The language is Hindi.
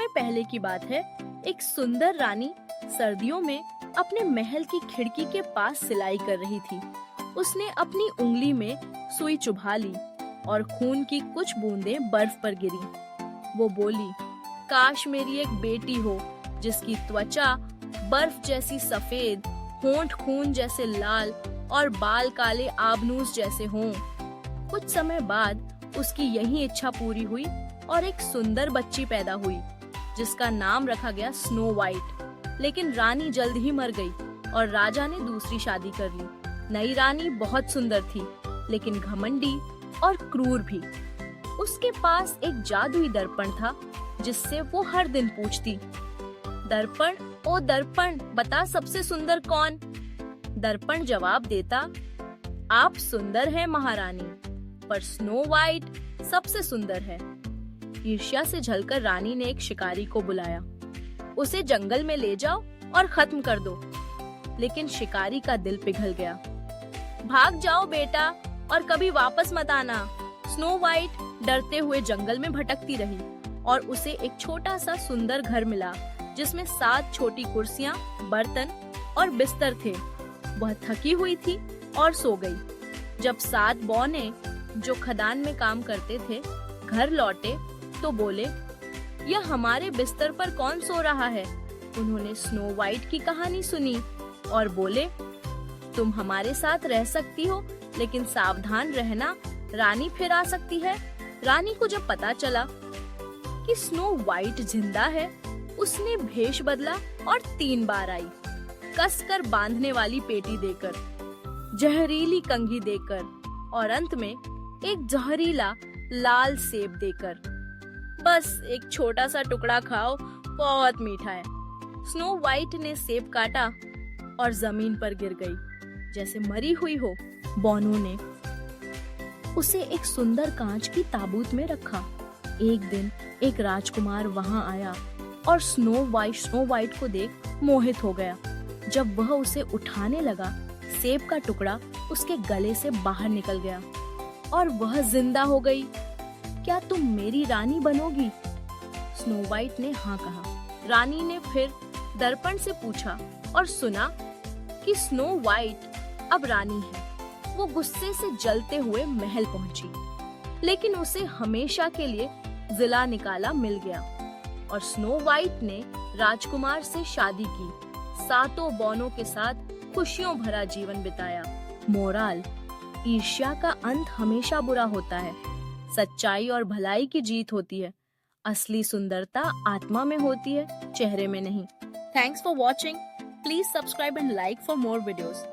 समय पहले की बात है, एक सुंदर रानी सर्दियों में अपने महल की खिड़की के पास सिलाई कर रही थी। उसने अपनी उंगली में सुई चुभा ली और खून की कुछ बूंदें बर्फ पर गिरी। वो बोली, काश मेरी एक बेटी हो जिसकी त्वचा बर्फ जैसी सफेद, होंठ खून जैसे लाल और बाल काले आबनूस जैसे हों। कुछ समय बाद उसकी यही इच्छा पूरी हुई और एक सुंदर बच्ची पैदा हुई जिसका नाम रखा गया स्नो वाइट। लेकिन रानी जल्द ही मर गई और राजा ने दूसरी शादी कर ली। नई रानी बहुत सुंदर थी लेकिन घमंडी और क्रूर भी। उसके पास एक जादुई दर्पण था जिससे वो हर दिन पूछती, दर्पण ओ दर्पण, बता सबसे सुंदर कौन? दर्पण जवाब देता, आप सुंदर हैं महारानी, पर स्नो वाइट सबसे सुंदर है। ईर्ष्या से झलकर रानी ने एक शिकारी को बुलाया। उसे जंगल में ले जाओ और खत्म कर दो। लेकिन शिकारी का दिल पिघल गया। भाग जाओ बेटा और कभी वापस मत आना। स्नो वाइट डरते हुए जंगल में भटकती रही और उसे एक छोटा सा सुंदर घर मिला जिसमें 7 छोटी कुर्सियां, बर्तन और बिस्तर थे। वह थकी हुई थी और सो गई। जब 7 बौने जो खदान में काम करते थे घर लौटे तो बोले, यह हमारे बिस्तर पर कौन सो रहा है? उन्होंने स्नो वाइट की कहानी सुनी और बोले, तुम हमारे साथ रह सकती हो लेकिन सावधान रहना, रानी फिर आ सकती है। रानी को जब पता चला कि स्नो वाइट जिंदा है, उसने भेष बदला और 3 बार आई, कसकर बांधने वाली पेटी देकर, जहरीली कंघी देकर और अंत में एक जहरीला लाल सेब देकर। बस एक छोटा सा टुकड़ा खाओ, बहुत मीठा है। स्नो वाइट ने सेब काटा और जमीन पर गिर गई जैसे मरी हुई हो। बौनों ने उसे एक सुंदर कांच की ताबूत में रखा। एक दिन एक राजकुमार वहां आया और स्नो वाइट को देख मोहित हो गया। जब वह उसे उठाने लगा, सेब का टुकड़ा उसके गले से बाहर निकल गया और वह जिंदा हो गई। क्या तुम मेरी रानी बनोगी? स्नो वाइट ने हाँ कहा। रानी ने फिर दर्पण से पूछा और सुना कि स्नो वाइट अब रानी है। वो गुस्से से जलते हुए महल पहुंची, लेकिन उसे हमेशा के लिए जिला निकाला मिल गया और स्नो वाइट ने राजकुमार से शादी की। 7 बौनों के साथ खुशियों भरा जीवन बिताया। मोराल: ईर्ष्या का अंत हमेशा बुरा होता है। सच्चाई और भलाई की जीत होती है। असली सुंदरता आत्मा में होती है, चेहरे में नहीं। Thanks for watching. Please subscribe and like for more videos.